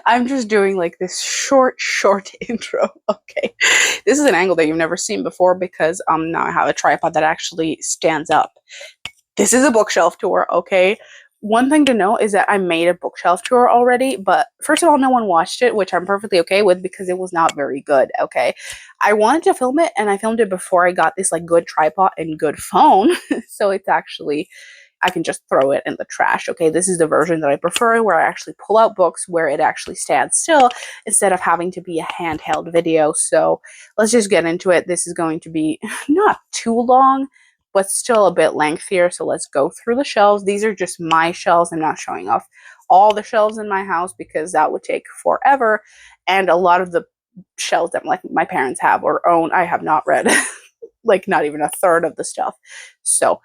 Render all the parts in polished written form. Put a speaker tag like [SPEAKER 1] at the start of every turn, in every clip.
[SPEAKER 1] I'm just doing like this short intro. Okay. This is an angle that you've never seen before because now I have a tripod that actually stands up. This is a bookshelf tour, okay? One thing to know is that I made a bookshelf tour already, but first of all, no one watched it, which I'm perfectly okay with because it was not very good, okay? I wanted to film it, and I filmed it before I got this like good tripod and good phone, so it's actually, I can just throw it in the trash, okay? This is the version that I prefer, where I actually pull out books where it actually stands still instead of having to be a handheld video. So let's just get into it. This is going to be not too long, but still a bit lengthier. So let's go through the shelves. These are just my shelves. I'm not showing off all the shelves in my house because that would take forever. And a lot of the shelves that like my parents have or own, I have not read like not even a third of the stuff. So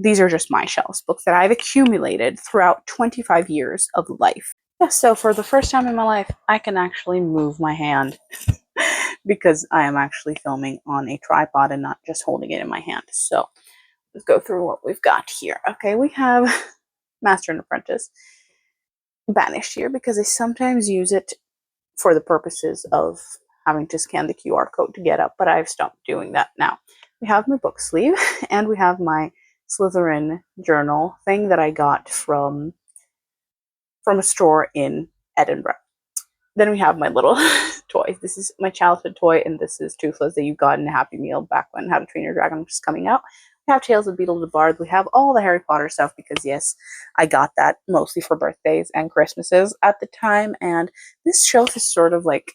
[SPEAKER 1] these are just my shelves, books that I've accumulated throughout 25 years of life. Yeah, so for the first time in my life, I can actually move my hand because I am actually filming on a tripod and not just holding it in my hand. So let's go through what we've got here. Okay, we have Master and Apprentice banished here because I sometimes use it for the purposes of having to scan the QR code to get up, but I've stopped doing that now. We have my book sleeve, and we have my Slytherin journal thing that I got from a store in Edinburgh. Then we have my little toys. This is my childhood toy, and this is Toothless that you got in a Happy Meal back when How to Train Your Dragon was coming out. We have Tales of Beetle the Bard. We have all the Harry Potter stuff because, yes, I got that mostly for birthdays and Christmases at the time. And this shelf is sort of like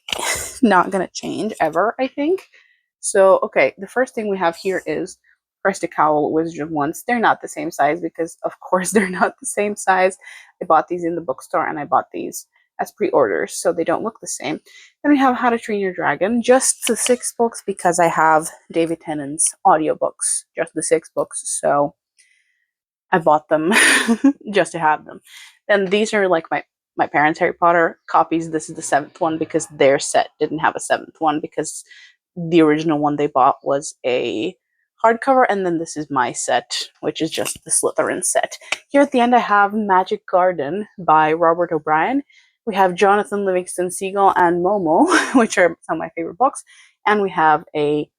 [SPEAKER 1] not going to change ever, I think. So, okay, the first thing we have here is Crested Cowl Wizard of Once. They're not the same size because, of course, they're not the same size. I bought these in the bookstore and I bought these as pre-orders, so they don't look the same. Then we have How to Train Your Dragon, just the 6 books because I have David Tennant's audiobooks, just the 6 books, so I bought them just to have them. Then these are like my parents' Harry Potter copies. This is the 7th one because their set didn't have a 7th one because the original one they bought was a hardcover, and then this is my set, which is just the Slytherin set. Here at the end I have Magic Garden by Robert O'Brien. We have Jonathan Livingston Seagull and Momo, which are some of my favorite books. And we have a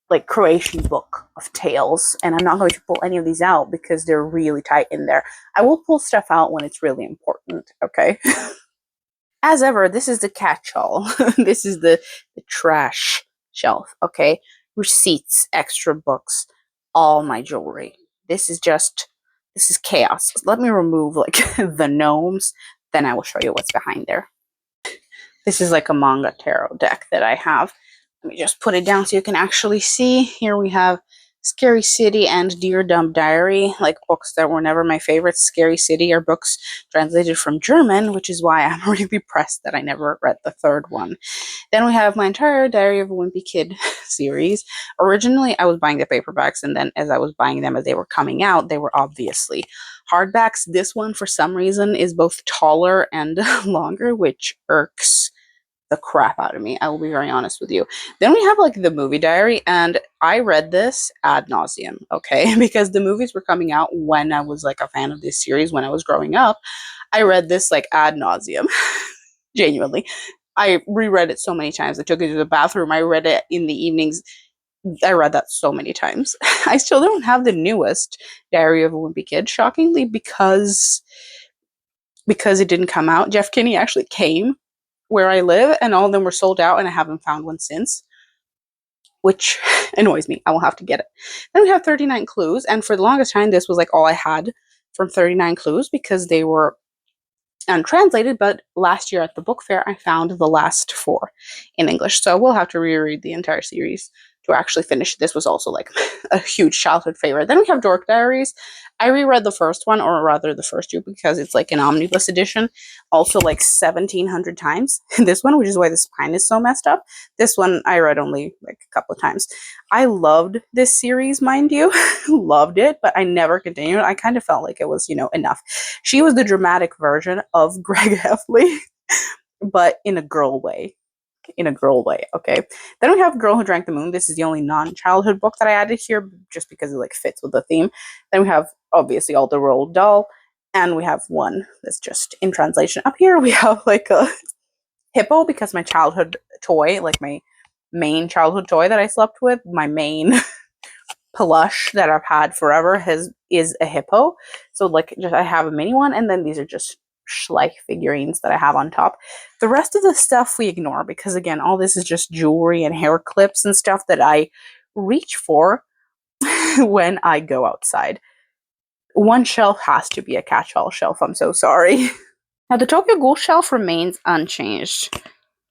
[SPEAKER 1] like Croatian book of tales. And I'm not going to pull any of these out because they're really tight in there. I will pull stuff out when it's really important, okay? As ever, this is the catch-all. This is the trash shelf, okay? Receipts, extra books, all my jewelry. This is chaos. Let me remove like the gnomes. Then I will show you what's behind there. This is like a manga tarot deck that I have. Let me just put it down so you can actually see. Here we have Scary City and Dear Dumb Diary, like books that were never my favorites. Scary City are books translated from German, which is why I'm really pressed that I never read the 3rd one. Then we have my entire Diary of a Wimpy Kid series. Originally, I was buying the paperbacks, and then as I was buying them as they were coming out, they were obviously hardbacks. This one, for some reason, is both taller and longer, which irks the crap out of me. I will be very honest with you. Then we have like the movie diary, and I read this ad nauseum, okay? Because the movies were coming out when I was like a fan of this series when I was growing up. I read this like ad nauseum, genuinely. I reread it so many times. I took it to the bathroom. I read it in the evenings. I read that so many times. I still don't have the newest Diary of a Wimpy Kid, shockingly, because it didn't come out. Jeff Kinney actually came where I live, and all of them were sold out, and I haven't found one since, which annoys me. I will have to get it. Then we have 39 Clues, and for the longest time, this was like all I had from 39 Clues because they were untranslated, but last year at the book fair, I found the last 4 in English, so we'll have to reread the entire series to actually finish. This was also like a huge childhood favorite. Then we have Dork Diaries. I reread the first one, or rather the first 2, because it's like an omnibus edition, also like 1,700 times. This one, which is why the spine is so messed up. This one I read only like a couple of times. I loved this series, mind you. Loved it, but I never continued. I kind of felt like it was, enough. She was the dramatic version of Greg Heffley, but in a girl way. Okay? Then we have Girl Who Drank the Moon. This is the only non-childhood book that I added here just because it like fits with the theme. Then we have obviously all the Roald Dahl. And we have one that's just in translation. Up here we have like a hippo, because my childhood toy, like my main childhood toy that I slept with, my main plush that I've had forever is a hippo. So like just I have a mini one, and then these are just Schleich figurines that I have on top. The rest of the stuff we ignore, because again, all this is just jewelry and hair clips and stuff that I reach for when I go outside. One shelf has to be a catch-all shelf. I'm so sorry. Now the Tokyo Ghoul shelf remains unchanged.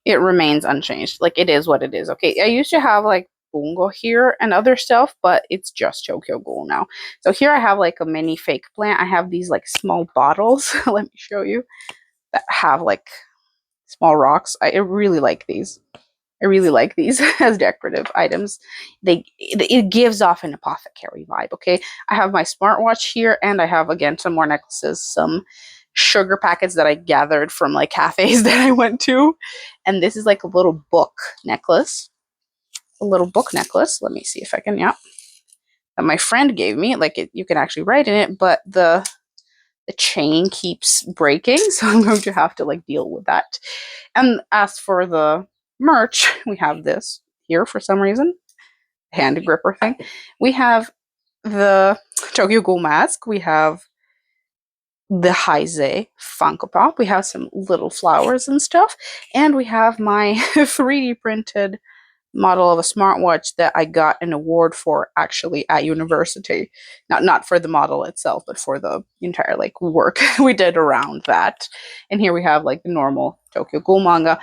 [SPEAKER 1] It remains unchanged. Like, it is what it is. Okay, I used to have like Bungo here and other stuff, but it's just Tokyo Ghoul now. So here I have like a mini fake plant. I have these like small bottles. Let me show you, that have like small rocks. I really like these. I really like these as decorative items. It gives off an apothecary vibe, okay? I have my smartwatch here, and I have, again, some more necklaces, some sugar packets that I gathered from, like, cafes that I went to. And this is, like, a little book necklace. A little book necklace. Let me see if I can, yeah. That my friend gave me. Like, you can actually write in it, but the chain keeps breaking, so I'm going to have to, like, deal with that. And as for the merch, we have this here for some reason, hand gripper thing. We have the Tokyo Ghoul mask. We have the Heise Funko Pop. We have some little flowers and stuff. And we have my 3D printed model of a smartwatch that I got an award for actually at university. Not for the model itself, but for the entire like work we did around that. And here we have like the normal Tokyo Ghoul manga.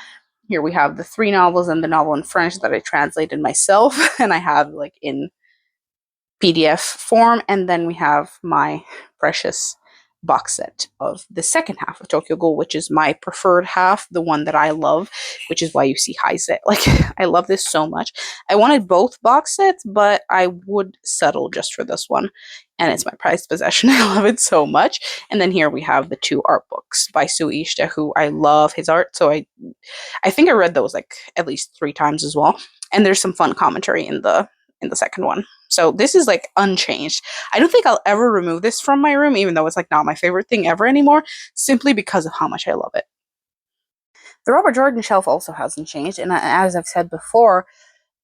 [SPEAKER 1] Here we have the 3 novels and the novel in French that I translated myself and I have like in PDF form. And then we have my precious box set of the second half of Tokyo Ghoul, which is my preferred half, the one that I love, which is why you see Heise. Like, I love this so much. I wanted both box sets, but I would settle just for this one. And it's my prized possession. I love it so much. And then here we have the 2 art books by Suishita, who I love his art. So I think I read those like at least 3 times as well. And there's some fun commentary in the second one. So this is like unchanged. I don't think I'll ever remove this from my room, even though it's like not my favorite thing ever anymore, simply because of how much I love it. The Robert Jordan shelf also hasn't changed. And as I've said before,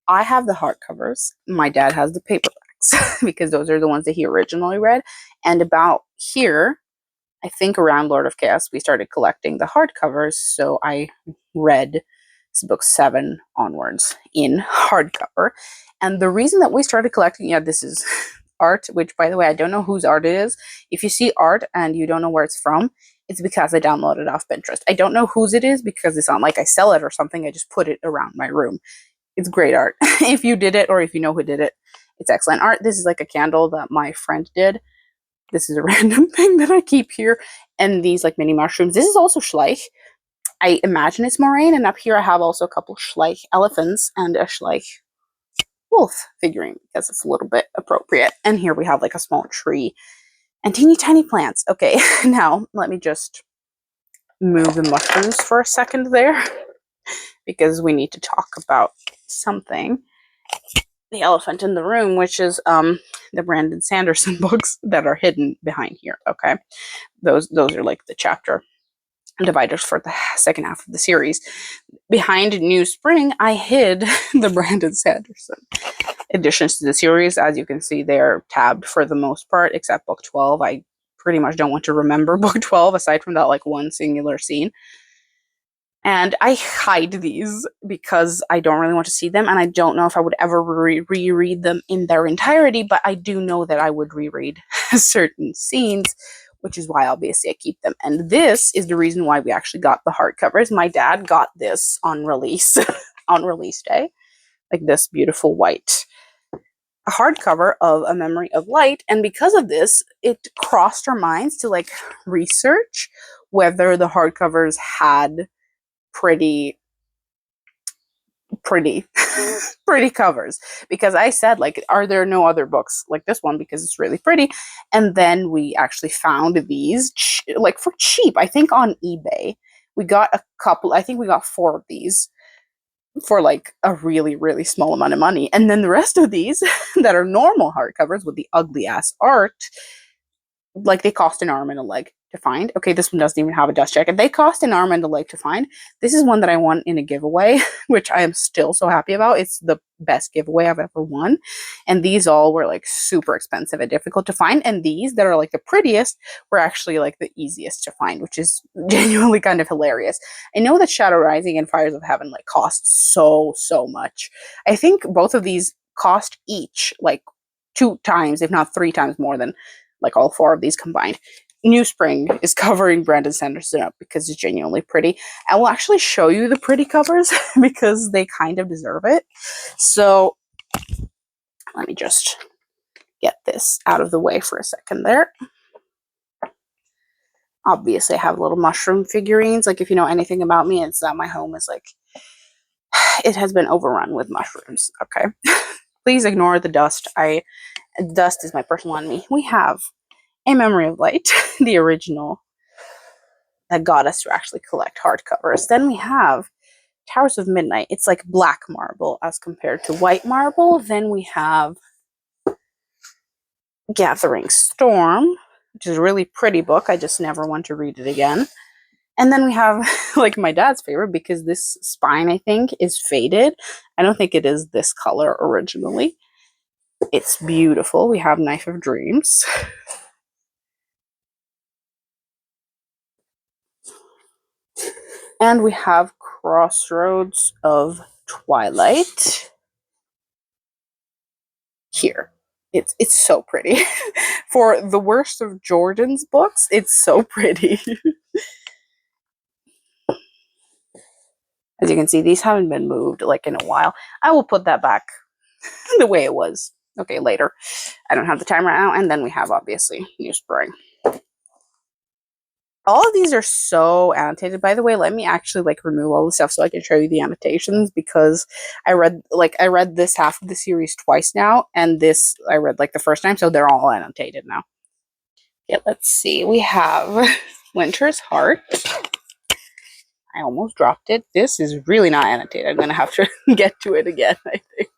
[SPEAKER 1] I have the hardcovers. My dad has the paperbacks because those are the ones that he originally read. And about here, I think around Lord of Chaos, we started collecting the hardcovers. So I read book 7 onwards in hardcover. And the reason that we started collecting, yeah, this is art, which by the way, I don't know whose art it is. If you see art and you don't know where it's from, it's because I downloaded it off Pinterest. I don't know whose it is because it's not like I sell it or something. I just put it around my room. It's great art. If you did it or if you know who did it, it's excellent art. This is like a candle that my friend did. This is a random thing that I keep here. And these like mini mushrooms. This is also Schleich. I imagine it's moraine, and up here I have also a couple Schleich elephants and a Schleich wolf figurine because it's a little bit appropriate. And here we have like a small tree and teeny tiny plants. Okay, now let me just move the mushrooms for a second there because we need to talk about something. The elephant in the room, which is the Brandon Sanderson books that are hidden behind here. Okay, those are like the chapter dividers for the second half of the series. Behind New Spring, I hid the Brandon Sanderson additions to the series. As you can see, they're tabbed for the most part, except book 12. I pretty much don't want to remember book 12 aside from that like one singular scene. And I hide these because I don't really want to see them, and I don't know if I would ever reread them in their entirety, but I do know that I would reread certain scenes, which is why obviously I keep them. And this is the reason why we actually got the hardcovers. My dad got this on release, on release day, like this beautiful white hardcover of A Memory of Light. And because of this, it crossed our minds to like research whether the hardcovers had pretty pretty covers, because I said like, are there no other books like this one because it's really pretty? And then we actually found these like for cheap. I think on eBay we got a couple. I think we got 4 of these for like a really small amount of money, and then the rest of these that are normal hardcovers with the ugly ass art, like they cost an arm and a leg to find. Okay, this one doesn't even have a dust jacket. They cost an arm and a leg to find. This is one that I won in a giveaway, which I am still so happy about. It's the best giveaway I've ever won. And these all were like super expensive and difficult to find. And these that are like the prettiest were actually like the easiest to find, which is genuinely kind of hilarious. I know that Shadow Rising and Fires of Heaven like cost so much. I think both of these cost each like 2 times, if not 3 times more than like all 4 of these combined. New Spring is covering Brandon Sanderson up because it's genuinely pretty. I will actually show you the pretty covers because they kind of deserve it. So let me just get this out of the way for a second there. Obviously, I have little mushroom figurines. Like, if you know anything about me, it's that my home is like, it has been overrun with mushrooms. Okay. Please ignore the dust. Dust is my personal enemy. We have A Memory of Light, the original that got us to actually collect hardcovers. Then we have Towers of Midnight. It's like black marble as compared to white marble. Then we have Gathering Storm, which is a really pretty book. I just never want to read it again. And then we have like my dad's favorite, because this spine, I think, is faded. I don't think it is this color originally. It's beautiful. We have Knife of Dreams. And we have Crossroads of Twilight. Here. It's so pretty. For the worst of Jordan's books, it's so pretty. As you can see, these haven't been moved like in a while. I will put that back the way it was. Okay, later. I don't have the time right now. And then we have, obviously, New Spring. All of these are so annotated. By the way, let me actually like remove all the stuff so I can show you the annotations, because I read this half of the series twice now, and this I read like the first time, so they're all annotated now. Yeah, let's see. We have Winter's Heart. I almost dropped it. This is really not annotated. I'm gonna have to get to it again, I think.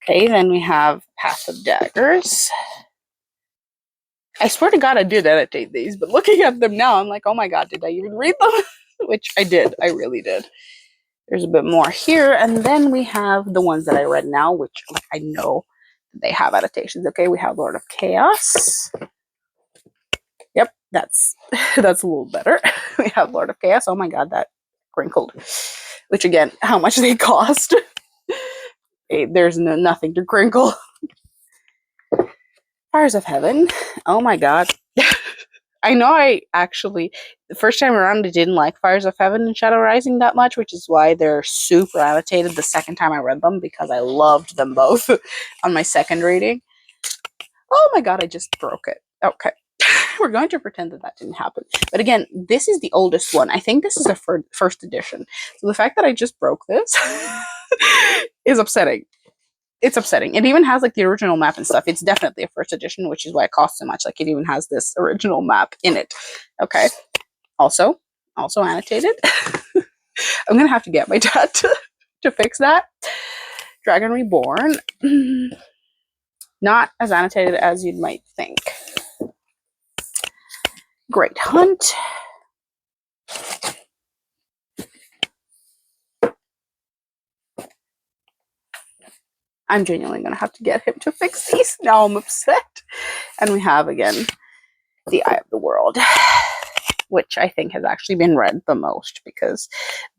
[SPEAKER 1] Okay, then we have Path of Daggers. I swear to God I did annotate these, but looking at them now, I'm like, oh my God, did I even read them? Which I did. I really did. There's a bit more here. And then we have the ones that I read now, which like, I know they have annotations. Okay, we have Lord of Chaos. Yep, that's a little better. We have Lord of Chaos. Oh my God, that crinkled. Which again, how much they cost? Okay, there's nothing to crinkle. Fires of Heaven. Oh my God. I know I actually, the first time around, I didn't like Fires of Heaven and Shadow Rising that much, which is why they're super annotated the second time I read them, because I loved them both on my second reading. Oh my God, I just broke it. Okay. We're going to pretend that that didn't happen. But again, this is the oldest one. I think this is a first edition. So the fact that I just broke this is upsetting. It's upsetting. It even has like the original map and stuff. It's definitely a first edition, which is why it costs so much. Like, it even has this original map in it. Okay. Also annotated. I'm gonna have to get my dad to fix that. Dragon Reborn. Not as annotated as you might think. Great Hunt. I'm genuinely going to have to get him to fix these. Now I'm upset. And we have, again, The Eye of the World, which I think has actually been read the most, because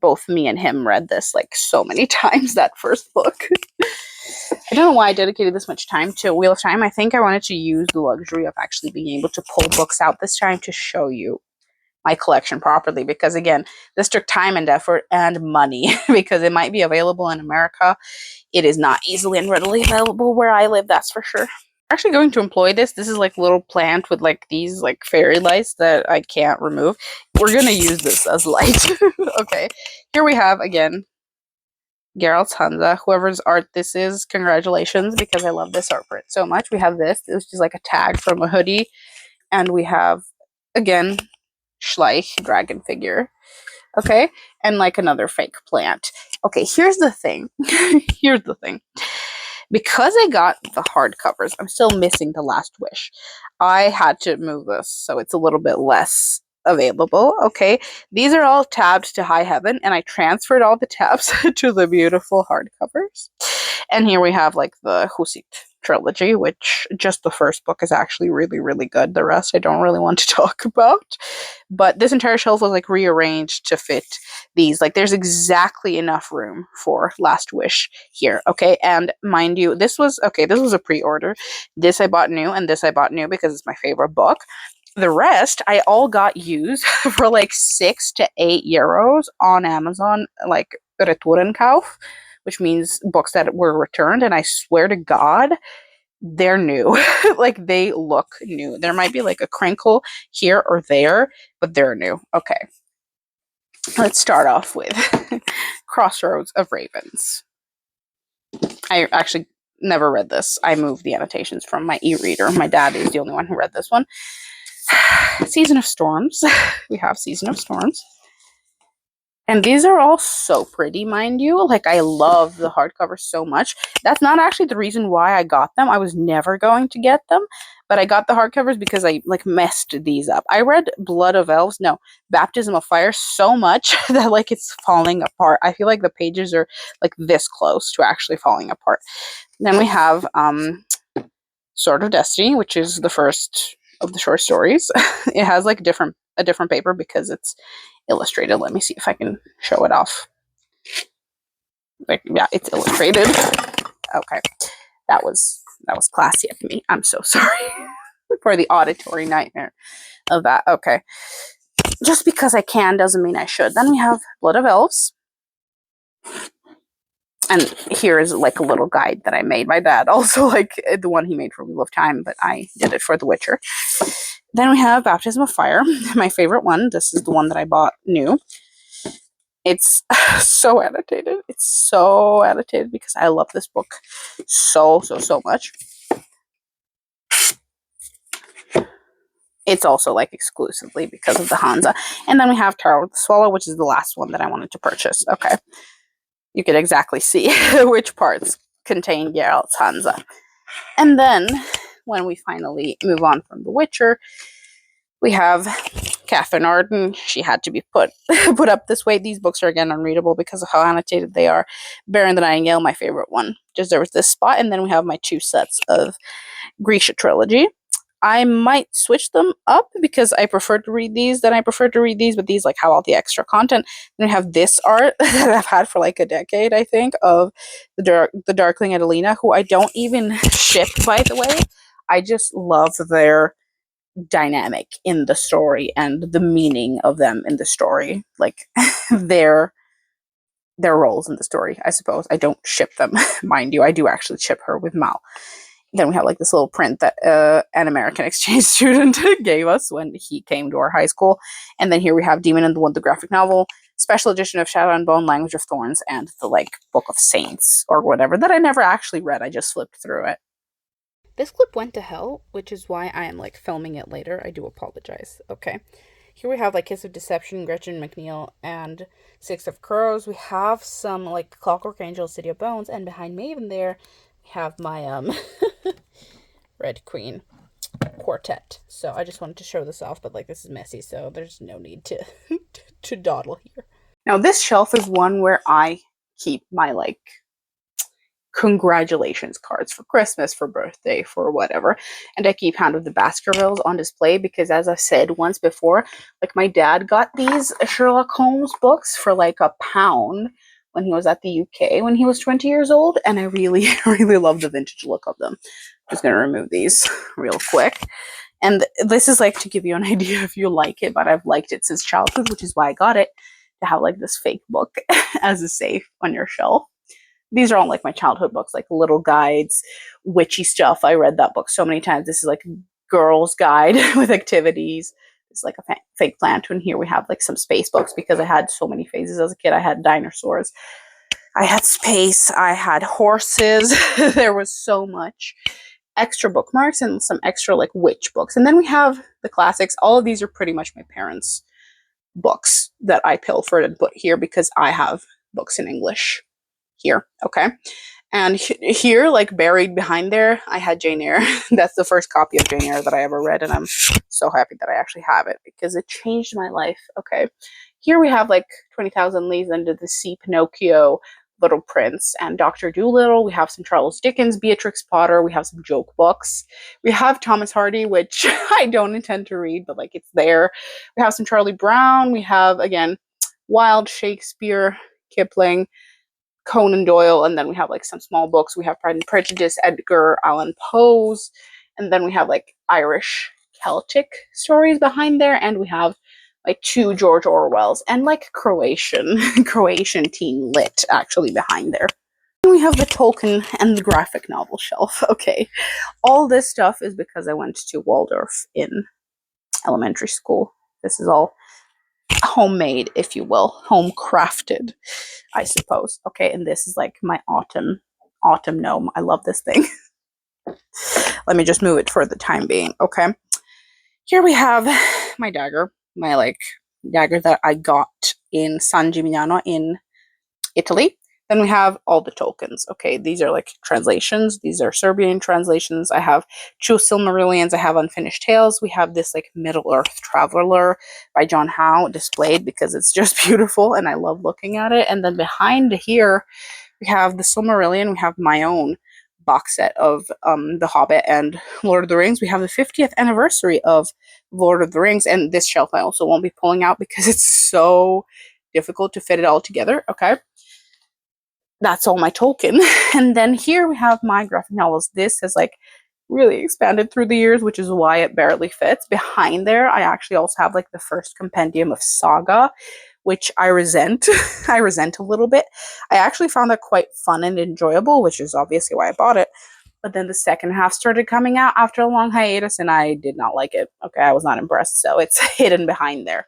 [SPEAKER 1] both me and him read this like so many times, that first book. I don't know why I dedicated this much time to Wheel of Time. I think I wanted to use the luxury of actually being able to pull books out this time to show you my collection properly, because again, this took time and effort and money, because it might be available in America. It is not easily and readily available where I live, that's for sure. I'm actually going to employ this. This is like a little plant with like these like fairy lights that I can't remove. We're gonna use this as light. Okay, here we have again Geralt's Hansa. Whoever's art this is, congratulations, because I love this art print so much. We have this, which is like a tag from a hoodie, and we have again Schleich dragon figure. Okay, and like another fake plant. Okay, here's the thing. Here's the thing. Because I got the hardcovers, I'm still missing The Last Wish. I had to move this so it's a little bit less available. Okay, these are all tabbed to High Heaven, and I transferred all the tabs to the beautiful hardcovers. And here we have like the Husit trilogy, which just the first book is actually really, really good. The rest I don't really want to talk about. But this entire shelf was like rearranged to fit these. Like there's exactly enough room for Last Wish here. Okay. And mind you, this was a pre-order. This I bought new, and this I bought new because it's my favorite book. The rest I all got used for like 6 to 8 euros on Amazon, like Retourenkauf, which means books that were returned. And I swear to God, they're new. Like they look new. There might be like a crinkle here or there, but they're new. Okay. Let's start off with Crossroads of Ravens. I actually never read this. I moved the annotations from my e-reader. My dad is the only one who read this one. Season of Storms. We have Season of Storms. And these are all so pretty, mind you. Like, I love the hardcover so much. That's not actually the reason why I got them. I was never going to get them. But I got the hardcovers because I, like, messed these up. I read Baptism of Fire so much that, like, it's falling apart. I feel like the pages are, like, this close to actually falling apart. Then we have Sword of Destiny, which is the first of the short stories. It has, like, a different paper because it's illustrated. Let me see if I can show it off. Like, yeah, it's illustrated. Okay, that was classy of me. I'm so sorry for the auditory nightmare of that. Okay, just because I can doesn't mean I should. Then we have Blood of Elves, and here is like a little guide that I made. My dad also, like the one he made for Wheel of Time, but I did it for The Witcher. Then we have Baptism of Fire, my favorite one. This is the one that I bought new. It's so annotated. It's so annotated because I love this book so much. It's also like exclusively because of the Hansa. And then we have Tarot of the Swallow, which is the last one that I wanted to purchase. Okay. You can exactly see which parts contain Geralt's Hansa. And then when we finally move on from The Witcher, we have Catherine Arden. She had to be put up this way. These books are again unreadable because of how annotated they are. Baron the Nightingale, my favorite one, deserves this spot. And then we have my 2 sets of Grisha trilogy. I might switch them up because I prefer to read these than I prefer to read these, but these like have all the extra content. Then we have this art that I've had for like a decade, I think, of the Darkling and Alina, who I don't even ship, by the way. I just love their dynamic in the story and the meaning of them in the story, like their roles in the story. I suppose I don't ship them. Mind you, I do actually ship her with Mal. Then we have like this little print that an American exchange student gave us when he came to our high school. And then here we have Demon and the Wood, the graphic novel, special edition of Shadow and Bone, Language of Thorns, and the like Book of Saints or whatever that I never actually read. I just flipped through it. This clip went to hell, which is why I am like filming it later. I do apologize. Okay. Here we have like Kiss of Deception, Gretchen McNeil, and Six of Crows. We have some like Clockwork Angel, City of Bones, and behind me even there, we have my Red Queen quartet. So I just wanted to show this off, but like this is messy, so there's no need to to dawdle here. Now this shelf is one where I keep my like congratulations cards for Christmas, for birthday, for whatever. And I keep Hound of the Baskervilles on display because, as I've said once before, like my dad got these Sherlock Holmes books for like £1 when he was at the UK when he was 20 years old. And I really, really love the vintage look of them. I'm just going to remove these real quick. And this is like to give you an idea if you like it, but I've liked it since childhood, which is why I got it, to have like this fake book as a safe on your shelf. These are all like my childhood books, like little guides, witchy stuff. I read that book so many times. This is like girl's guide with activities. It's like a fake plant. And here we have like some space books because I had so many phases as a kid. I had dinosaurs, I had space, I had horses. There was so much extra bookmarks and some extra like witch books. And then we have the classics. All of these are pretty much my parents' books that I pilfered and put here because I have books in English here. Okay. And here, like buried behind there, I had Jane Eyre. That's the first copy of Jane Eyre that I ever read, and I'm so happy that I actually have it because it changed my life. Okay, here we have like 20,000 Leagues Under the Sea, Pinocchio, Little Prince, and Dr. Dolittle. We have some Charles Dickens, Beatrix Potter. We have some joke books. We have Thomas Hardy, which I don't intend to read, but like it's there. We have some Charlie Brown. We have, again, Wilde, Shakespeare, Kipling, Conan Doyle, and then we have like some small books. We have Pride and Prejudice, Edgar Allan Poe's, and then we have like Irish Celtic stories behind there, and we have like 2 George Orwell's and like Croatian teen lit actually behind there. And we have the Tolkien and the graphic novel shelf. Okay, all this stuff is because I went to Waldorf in elementary school. This is all homemade, if you will, home crafted, I suppose. Okay, and this is like my autumn gnome. I love this thing. Let me just move it for the time being. Okay, here we have my dagger, my like dagger that I got in San Gimignano in Italy. Then we have all the tokens. Okay, these are like translations. These are Serbian translations. I have 2 Silmarillions. I have Unfinished Tales. We have this like Middle Earth Traveler by John Howe displayed because it's just beautiful and I love looking at it. And then behind here, we have the Silmarillion. We have my own box set of The Hobbit and Lord of the Rings. We have the 50th anniversary of Lord of the Rings. And this shelf I also won't be pulling out because it's so difficult to fit it all together. Okay. That's all my Tolkien. And then here we have my graphic novels. This has like really expanded through the years, which is why it barely fits. Behind there, I actually also have like the first compendium of Saga, which I resent. I resent a little bit. I actually found that quite fun and enjoyable, which is obviously why I bought it. But then the second half started coming out after a long hiatus, and I did not like it. Okay, I was not impressed, so it's hidden behind there.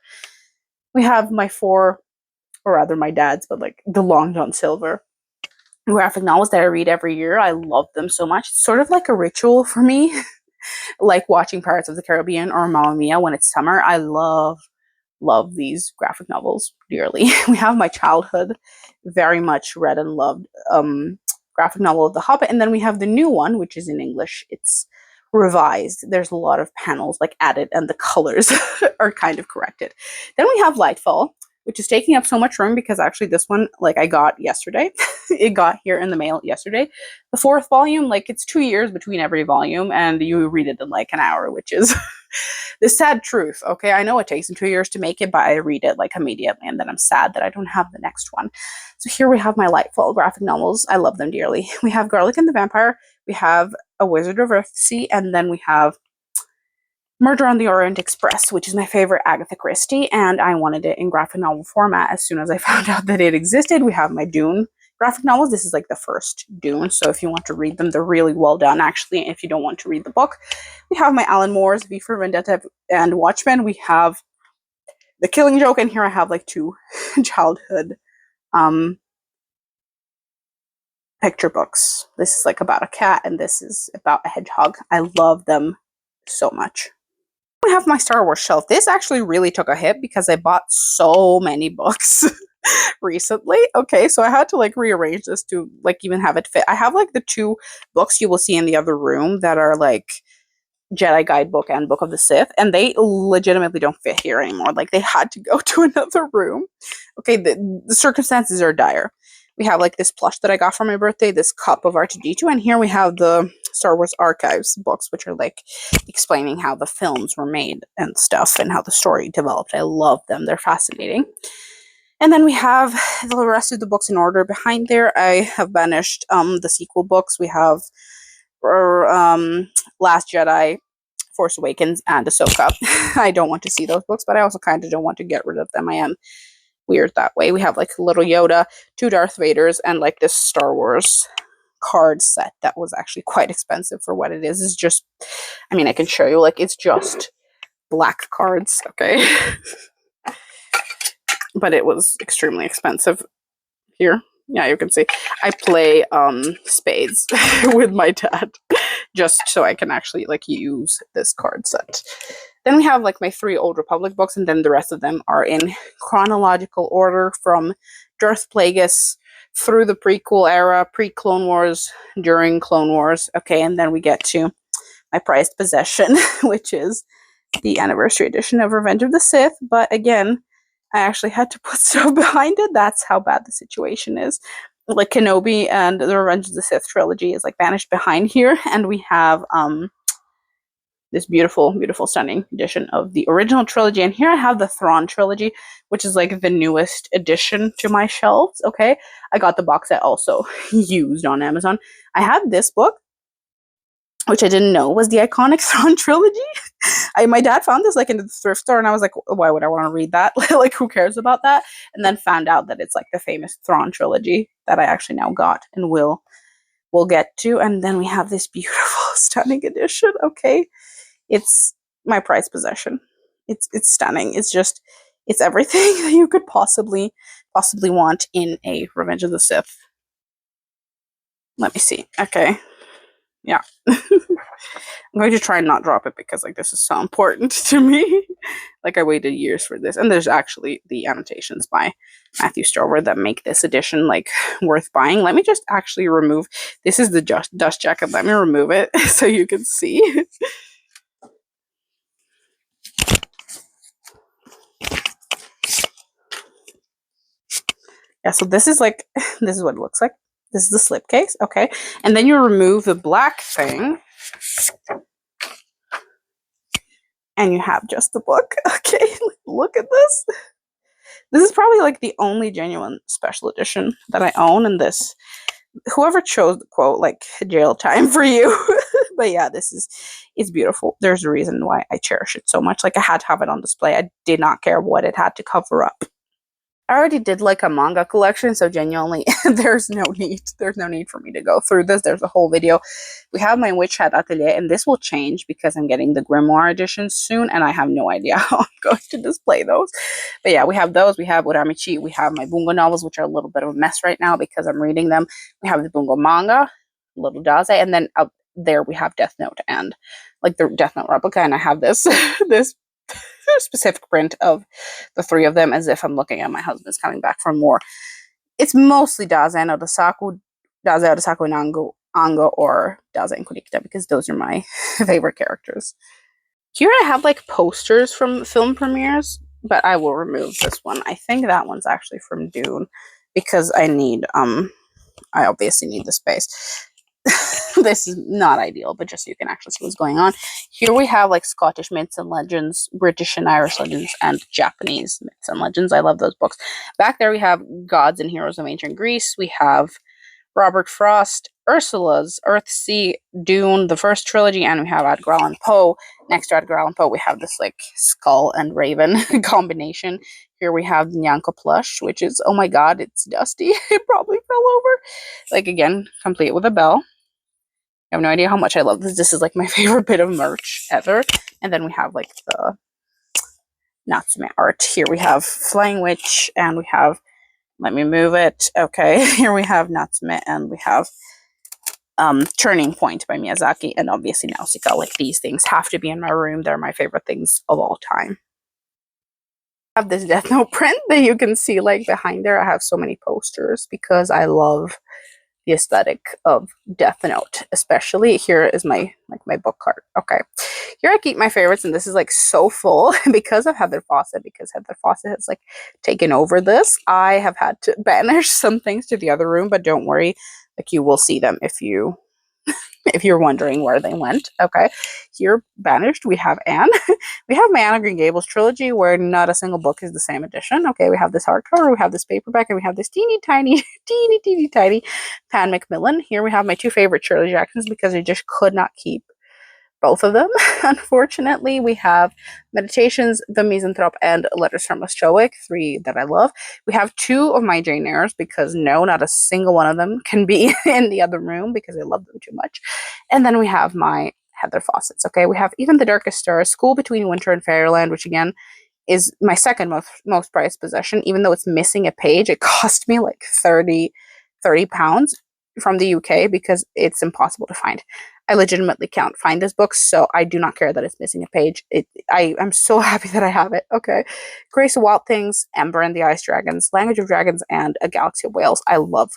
[SPEAKER 1] We have my 4, or rather my dad's, but like the Long John Silver graphic novels that I read every year. I love them so much. It's sort of like a ritual for me, like watching Pirates of the Caribbean or Mamma Mia when it's summer. I love these graphic novels dearly. We have my childhood, very much read and loved graphic novel of The Hobbit, and then we have the new one, which is in English. It's revised. There's a lot of panels like added, and the colors are kind of corrected. Then we have Lightfall, which is taking up so much room because actually this one, like I got yesterday. It got here in the mail yesterday. The 4th volume, like it's 2 years between every volume and you read it in like an hour, which is the sad truth. Okay, I know it takes them 2 years to make it, but I read it like immediately and then I'm sad that I don't have the next one. So here we have my Lightfall graphic novels. I love them dearly. We have Garlic and the Vampire. We have A Wizard of Earthsea, and then we have Murder on the Orient Express, which is my favorite Agatha Christie, and I wanted it in graphic novel format as soon as I found out that it existed. We have my Dune graphic novels. This is like the first Dune, so if you want to read them, they're really well done, actually. If you don't want to read the book, we have my Alan Moore's V for Vendetta and Watchmen. We have The Killing Joke, and here I have like 2 childhood picture books. This is like about a cat, and this is about a hedgehog. I love them so much. I have my Star Wars shelf. This actually really took a hit because I bought so many books recently. Okay, so I had to like rearrange this to like even have it fit. I have like the 2 books you will see in the other room that are like Jedi Guidebook and Book of the Sith, and they legitimately don't fit here anymore. Like they had to go to another room. Okay, the circumstances are dire. We have like this plush that I got for my birthday, this cup of R2D2, and here we have the Star Wars Archives books, which are like explaining how the films were made and stuff and how the story developed. I love them. They're fascinating. And then we have the rest of the books in order. Behind there, I have banished the sequel books. We have Last Jedi, Force Awakens, and Ahsoka. I don't want to see those books, but I also kind of don't want to get rid of them. I am weird that way. We have like Little Yoda, 2 Darth Vaders, and like this Star Wars card set that was actually quite expensive for what it is. It's just, I mean, I can show you, like, it's just black cards, okay? But it was extremely expensive. Here, yeah, you can see. I play spades with my dad just so I can actually like use this card set. Then we have like my 3 Old Republic books, and then the rest of them are in chronological order from Darth Plagueis through the prequel era, pre-Clone Wars, during Clone Wars. Okay, and then we get to my prized possession, which is the anniversary edition of Revenge of the Sith. But again, I actually had to put stuff behind it. That's how bad the situation is. Like Kenobi and the Revenge of the Sith trilogy is like vanished behind here, and we have this beautiful, beautiful, stunning edition of the original trilogy. And here I have the Thrawn trilogy, which is like the newest addition to my shelves. Okay, I got the box set also used on Amazon. I had this book, which I didn't know was the iconic Thrawn trilogy. My dad found this like in the thrift store, and I was like, why would I want to read that? Like, who cares about that? And then found out that it's like the famous Thrawn trilogy that I actually now got and will get to. And then we have this beautiful, stunning edition. Okay, it's my prized possession. It's stunning. It's just, it's everything that you could possibly want in a Revenge of the Sith. Let me see. Okay. Yeah. I'm going to try and not drop it because like this is so important to me. Like I waited years for this. And there's actually the annotations by Matthew Stover that make this edition like worth buying. Let me just actually remove, this is the dust jacket. Let me remove it so you can see. Yeah, so this is like, this is what it looks like. This is the slipcase, okay? And then you remove the black thing. And you have just the book. Okay, look at this. This is probably like the only genuine special edition that I own. And this, whoever chose the quote, like jail time for you. But yeah, it's beautiful. There's a reason why I cherish it so much. Like I had to have it on display. I did not care what it had to cover up. I already did like a manga collection, so genuinely there's no need for me to go through this. There's a whole video. We have my Witch Hat Atelier, and this will change because I'm getting the Grimoire edition soon, and I have no idea how I'm going to display those. But yeah, we have those. We have Uramichi. We have my Bungo novels, which are a little bit of a mess right now because I'm reading them. We have the Bungo manga, Little Daze, and then up there we have Death Note and like the Death Note replica, and I have this this specific print of the three of them as if I'm looking at my husband's coming back from war. It's mostly Daze no Dasaku, Daze no Dasaku no Ango, or Daze and Kurikita because those are my favorite characters. Here I have like posters from film premieres, but I will remove this one. I think that one's actually from Dune because I obviously need the space. This is not ideal, but just so you can actually see what's going on. Here we have like Scottish myths and legends, British and Irish legends, and Japanese myths and legends. I love those books. Back there we have Gods and Heroes of Ancient Greece. We have Robert Frost, Ursula's Earthsea, Dune, the first trilogy, and we have Edgar Allan Poe. Next to Edgar Allan Poe, we have this like skull and raven combination. Here we have Nyanko plush, which is, oh my god, it's dusty. It probably fell over. Like again, complete with a bell. I have no idea how much I love this. This is like my favorite bit of merch ever. And then we have like the Natsume art. Here we have Flying Witch, and we have, let me move it. Okay, here we have Natsume, and we have Turning Point by Miyazaki, and obviously Nausicaa. Like these things have to be in my room. They're my favorite things of all time. I have this Death Note print that you can see like behind there. I have so many posters because I love the aesthetic of Death Note, especially. Here is my book cart. Okay, here I keep my favorites, and this is like so full because of Heather Fawcett, because Heather Fawcett has like taken over this. I have had to banish some things to the other room, but don't worry, like you will see them if you're wondering where they went. Okay, here banished we have Anne. We have my Anne of Green Gables trilogy where not a single book is the same edition. Okay, we have this hardcover, we have this paperback, and we have this teeny tiny Pan Macmillan. Here we have my two favorite Shirley Jacksons because I just could not keep both of them. Unfortunately, we have Meditations, The Misanthrope, and Letters from Mostowick, three that I love. We have two of my Jane Eyres because no, not a single one of them can be in the other room because I love them too much. And then we have my Heather Fawcett's. Okay, we have Even the Darkest Stars, School Between Winter and Fairyland, which again is my second most prized possession. Even though it's missing a page, it cost me like 30 pounds from the UK because it's impossible to find. I legitimately can't find this book, so I do not care that it's missing a page. I'm so happy that I have it. Okay. Grace of Wild Things, Ember and the Ice Dragons, Language of Dragons, and A Galaxy of Whales. I love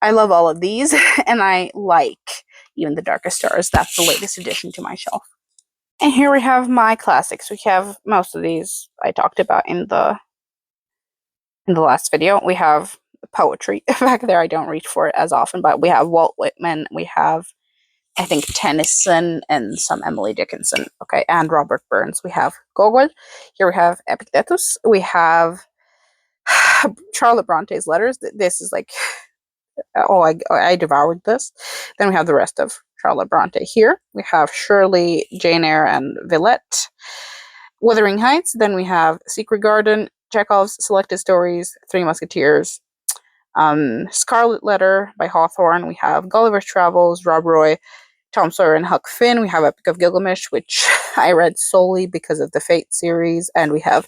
[SPEAKER 1] I love all of these, and I like even the Darkest Stars. That's the latest addition to my shelf. And here we have my classics. We have most of these I talked about in the last video. We have poetry back there. I don't reach for it as often, but we have Walt Whitman. We have, I think, Tennyson and some Emily Dickinson. Okay, and Robert Burns. We have Gogol. Here we have Epictetus. We have Charlotte Bronte's letters. This is like, oh, I devoured this. Then we have the rest of Charlotte Bronte here. We have Shirley, Jane Eyre, and Villette. Wuthering Heights. Then we have Secret Garden, Chekhov's Selected Stories, Three Musketeers, Scarlet Letter by Hawthorne. We have Gulliver's Travels, Rob Roy, Tom Sawyer, and Huck Finn. We have Epic of Gilgamesh, which I read solely because of the Fate series. And we have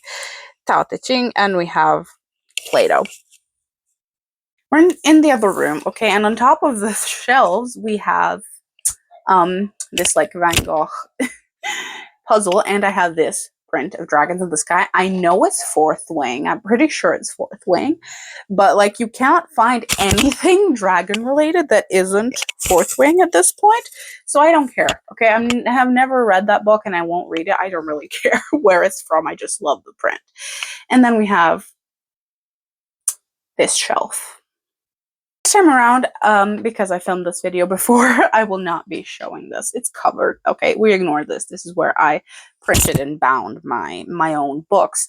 [SPEAKER 1] Tao Te Ching, and we have Plato. We're in the other room, okay, and on top of the shelves, we have this like Van Gogh puzzle, and I have this print of Dragons in the Sky. I know it's Fourth Wing. I'm pretty sure it's Fourth Wing, but like you can't find anything dragon related that isn't Fourth Wing at this point, so I don't care. Okay, I have never read that book, and I won't read it. I don't really care where it's from. I just love the print. And then we have this shelf. This time around, because I filmed this video before, I will not be showing this. It's covered. Okay, we ignore this. This is where I printed and bound my own books.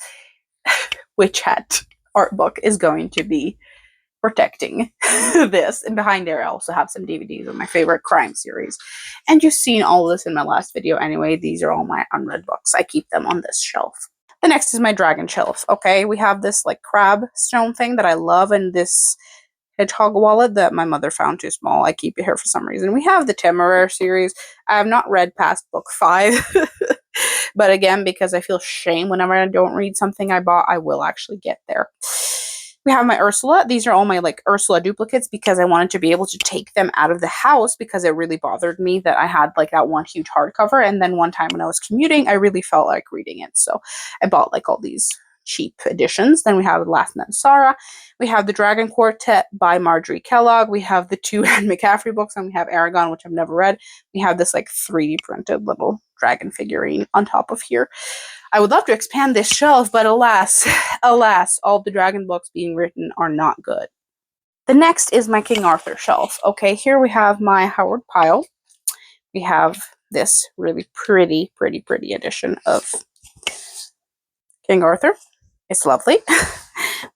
[SPEAKER 1] Witch Hat art book is going to be protecting this. And behind there, I also have some DVDs of my favorite crime series. And you've seen all this in my last video anyway. These are all my unread books. I keep them on this shelf. The next is my dragon shelf. Okay, we have this like crab stone thing that I love, and this hedgehog wallet that my mother found too small. I keep it here for some reason. We have the Temeraire series. I have not read past book 5. But again, because I feel shame whenever I don't read something I bought, I will actually get there. We have my Ursula. These are all my like Ursula duplicates because I wanted to be able to take them out of the house because it really bothered me that I had like that one huge hardcover. And then one time when I was commuting, I really felt like reading it. So I bought like all these cheap editions. Then we have Last Night Sarah. We have the Dragon Quartet by Marjorie Kellogg. We have the 2 Anne McCaffrey books, and we have Aragon, which I've never read. We have this like 3D printed little dragon figurine on top of here. I would love to expand this shelf, but alas, alas, all the dragon books being written are not good. The next is my King Arthur shelf. Okay, here we have my Howard Pyle. We have this really pretty edition of King Arthur. It's lovely.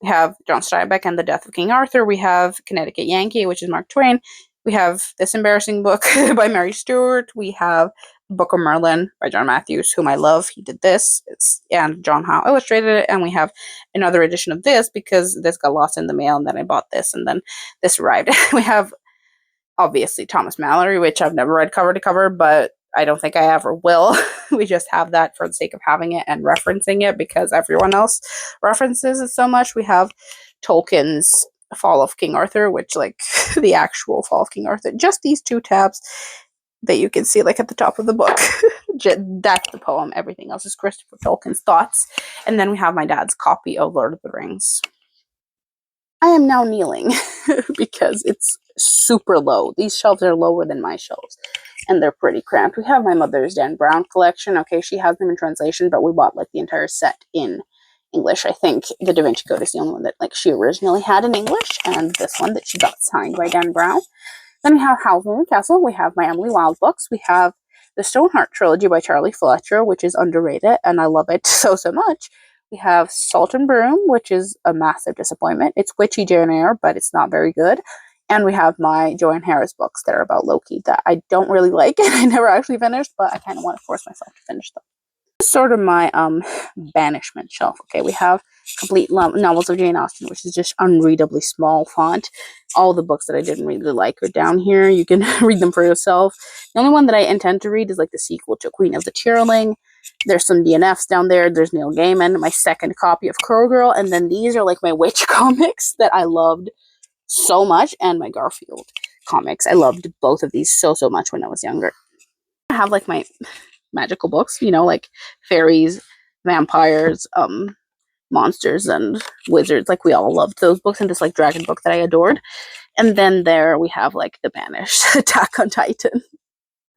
[SPEAKER 1] We have John Steinbeck and the Death of King Arthur. We have Connecticut Yankee, which is Mark Twain. We have this embarrassing book by Mary Stewart. We have Book of Merlin by John Matthews, whom I love. He did this. And John Howe illustrated it. And we have another edition of this because this got lost in the mail, and then I bought this, and then this arrived. We have, obviously, Thomas Mallory, which I've never read cover to cover, but I don't think I ever will. We just have that for the sake of having it and referencing it because everyone else references it so much. We have Tolkien's Fall of King Arthur, which like the actual Fall of King Arthur. Just these 2 tabs that you can see like at the top of the book. That's the poem. Everything else is Christopher Tolkien's thoughts. And then we have my dad's copy of Lord of the Rings. I am now kneeling because it's super low. These shelves are lower than my shelves, and they're pretty cramped. We have my mother's Dan Brown collection. Okay, she has them in translation, but we bought like the entire set in English. I think the Da Vinci Code is the only one that like she originally had in English, and this one that she got signed by Dan Brown. Then we have Howl's Moving Castle. We have my Emily Wilde books. We have the Stoneheart trilogy by Charlie Fletcher, which is underrated, and I love it so much. We have Salt and Broom, which is a massive disappointment. It's witchy Jane Eyre, but it's not very good. And we have my Joanne Harris books that are about Loki that I don't really like, and I never actually finished, but I kind of want to force myself to finish them. This is sort of my banishment shelf. Okay, we have complete novels of Jane Austen, which is just unreadably small font. All the books that I didn't really like are down here. You can read them for yourself. The only one that I intend to read is like the sequel to Queen of the Tearling. There's some DNFs down there. There's Neil Gaiman, my second copy of Crow Girl, and then these are like my witch comics that I loved so much, and my Garfield comics. I loved both of these so much when I was younger. I have like my magical books, you know, like fairies, vampires, monsters and wizards. Like we all loved those books, and this like dragon book that I adored. And then there we have like The Banished, Attack on Titan.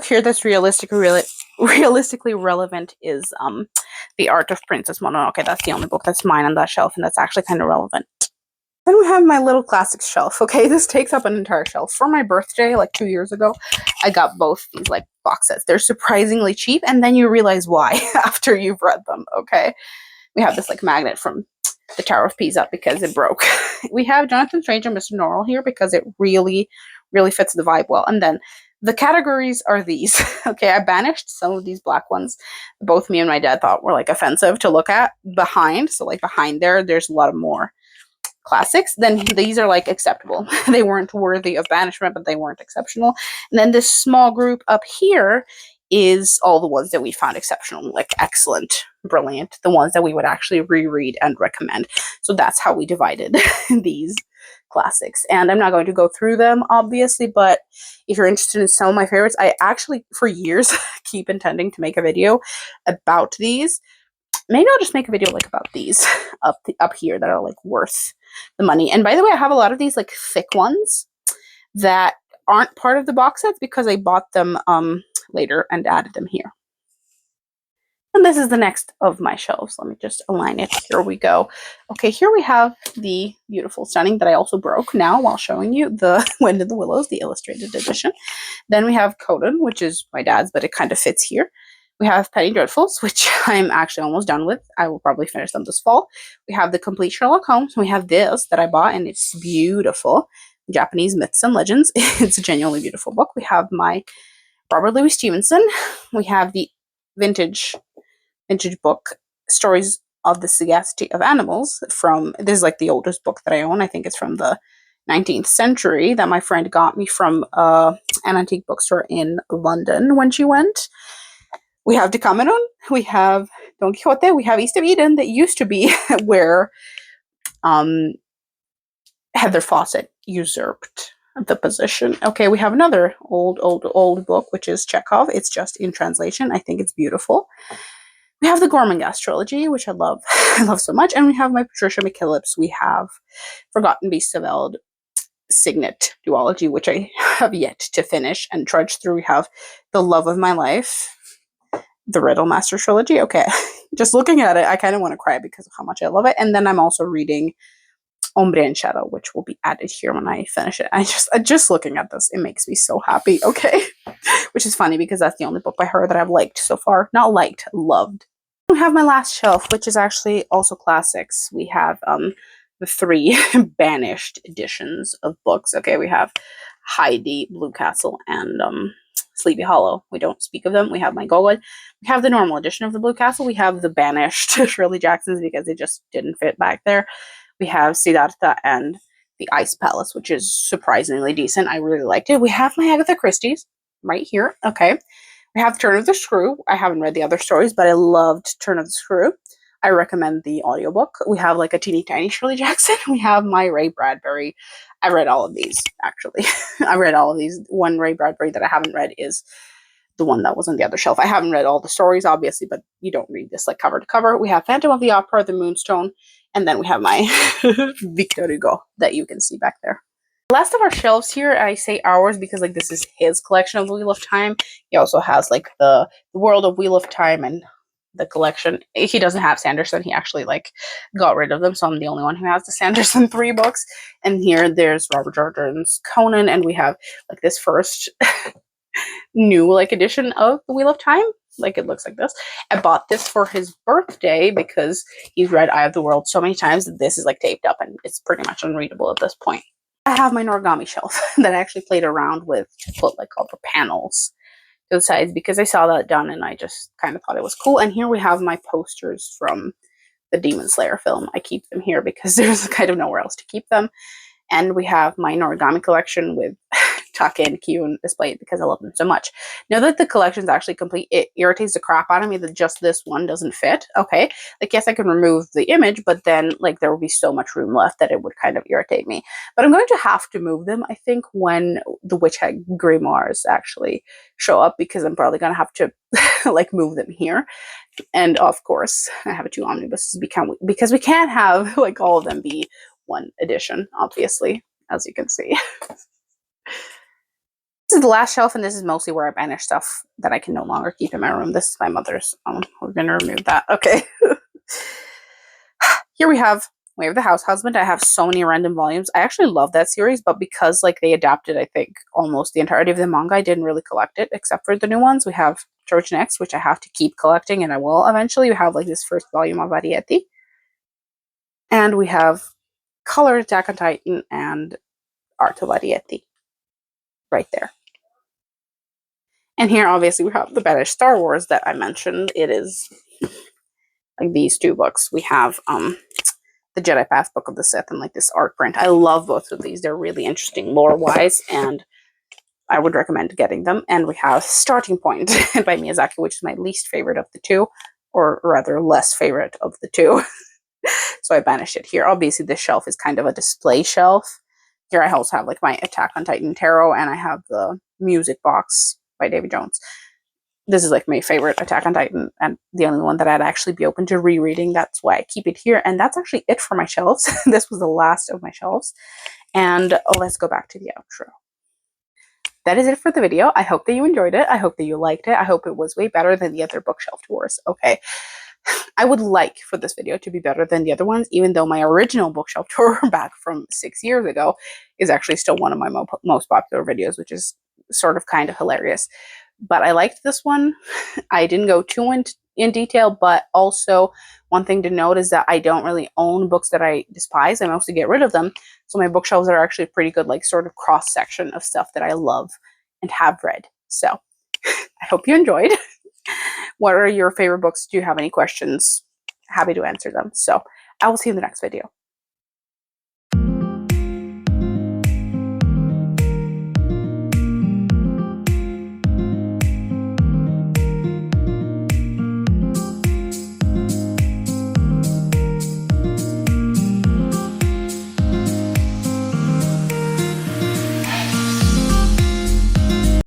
[SPEAKER 1] Here that's realistically relevant is The Art of Princess Mononoke. That's the only book that's mine on that shelf, and that's actually kind of relevant. Then we have my little classics shelf. Okay, this takes up an entire shelf. For my birthday, like 2 years ago, I got both these like box sets. They're surprisingly cheap, and then you realize why after you've read them. Okay, we have this like magnet from the Tower of Pisa because it broke. We have Jonathan Strange and Mr. Norrell here because it really, really fits the vibe well. And then the categories are these. Okay, I banished some of these black ones. Both me and my dad thought were like offensive to look at behind. So like behind there's a lot of more classics. Then these are like acceptable. They weren't worthy of banishment, but they weren't exceptional. And then this small group up here is all the ones that we found exceptional, like excellent, brilliant, the ones that we would actually reread and recommend. So that's how we divided these classics. And I'm not going to go through them, obviously, but if you're interested in some of my favorites, I actually, for years, keep intending to make a video about these. Maybe I'll just make a video like about these up here that are like worth the money. And by the way, I have a lot of these like thick ones that aren't part of the box sets because I bought them later and added them here. And this is the next of my shelves. Let me just align it. Here we go. Okay, here we have the beautiful, stunning that I also broke now while showing you, the Wind in the Willows, the illustrated edition. Then we have Conan, which is my dad's, but it kind of fits here. We have Penny Dreadfuls, which I'm actually almost done with. I will probably finish them this fall. We have the Complete Sherlock Holmes. We have this that I bought, and it's beautiful. Japanese Myths and Legends. It's a genuinely beautiful book. We have my Robert Louis Stevenson. We have the vintage book, Stories of the Sagacity of Animals. This is like the oldest book that I own. I think it's from the 19th century that my friend got me from an antique bookstore in London when she went. We have Decameron, we have Don Quixote, we have East of Eden that used to be where Heather Fawcett usurped the position. Okay, we have another old book, which is Chekhov. It's just in translation. I think it's beautiful. We have the Gormenghast trilogy, which I love. I love so much. And we have my Patricia McKillip's. We have Forgotten Beasts of Eld Signet duology, which I have yet to finish and trudge through. We have The Love of My Life, the Riddle Master trilogy. Okay, just looking at it, I kind of want to cry because of how much I love it. And then I'm also reading Ombre and Shadow, which will be added here when I finish it. Just looking at this, it makes me so happy. Okay, which is funny because that's the only book by her that I've liked so far. Not liked, loved. We have my last shelf, which is actually also classics. We have the 3 banished editions of books. Okay, we have Heidi, Blue Castle, and Sleepy Hollow. We don't speak of them. We have my Gogol. We have the normal edition of the Blue Castle. We have the banished Shirley Jacksons because they just didn't fit back there. We have Siddhartha and the Ice Palace, which is surprisingly decent. I really liked it. We have my Agatha Christie's right here. Okay. We have Turn of the Screw. I haven't read the other stories, but I loved Turn of the Screw. I recommend the audiobook. We have like a teeny tiny Shirley Jackson. We have my Ray Bradbury. I read all of these, actually. I read all of these. One Ray Bradbury that I haven't read is the one that was on the other shelf. I haven't read all the stories, obviously, but you don't read this like cover to cover. We have Phantom of the Opera, The Moonstone, and then we have my Victor Hugo that you can see back there. Last of our shelves here, I say ours because like this is his collection of Wheel of Time. He also has like the World of Wheel of Time and the collection. He doesn't have Sanderson. He actually like got rid of them, so I'm the only one who has the Sanderson 3 books. And here there's Robert Jordan's Conan, and we have like this first new like edition of the Wheel of Time. Like it looks like this. I bought this for his birthday because he's read Eye of the World so many times that this is like taped up and it's pretty much unreadable at this point. I have my Noragami shelf that I actually played around with to put like all the panels to the sides because I saw that done and I just kind of thought it was cool. And here we have my posters from the Demon Slayer film. I keep them here because there's kind of nowhere else to keep them. And we have my Noragami collection with tuck in, queue, and display it because I love them so much. Now that the collection is actually complete, it irritates the crap out of me that just this one doesn't fit. Okay, like yes, I can remove the image, but then like there will be so much room left that it would kind of irritate me. But I'm going to have to move them, I think, when the Witch Hag grimoires actually show up, because I'm probably going to have to like move them here. And of course, I have 2 omnibuses because we can't have like all of them be one edition, obviously, as you can see. This is the last shelf, and this is mostly where I banish stuff that I can no longer keep in my room. This is my mother's. We're going to remove that. Okay. Here we have Way of the House Husband. I have so many random volumes. I actually love that series, but because like they adapted, I think, almost the entirety of the manga, I didn't really collect it, except for the new ones. We have Trojan X, which I have to keep collecting, and I will eventually. We have like this first volume of Ariete. And we have Colored Attack on Titan and Art of Ariete. Right there. And here, obviously, we have the banished Star Wars that I mentioned. It is like these 2 books. We have the Jedi Path Book of the Sith and like this art print. I love both of these. They're really interesting lore-wise, and I would recommend getting them. And we have Starting Point by Miyazaki, which is my least favorite of the 2, or rather less favorite of the 2. So I banished it here. Obviously, this shelf is kind of a display shelf. Here I also have like my Attack on Titan tarot, and I have the music box by Davy Jones. This is like my favorite Attack on Titan, and the only one that I'd actually be open to rereading. That's why I keep it here. And that's actually it for my shelves. This was the last of my shelves. And let's go back to the outro. That is it for the video. I hope that you enjoyed it. I hope that you liked it. I hope it was way better than the other bookshelf tours. Okay. I would like for this video to be better than the other ones, even though my original bookshelf tour back from 6 years ago is actually still one of my most popular videos, which is sort of kind of hilarious. But I liked this one. I didn't go too in detail, but also one thing to note is that I don't really own books that I despise. I mostly get rid of them. So my bookshelves are actually pretty good, like sort of cross section of stuff that I love and have read. So I hope you enjoyed. What are your favorite books? Do you have any questions? Happy to answer them. So I will see you in the next video.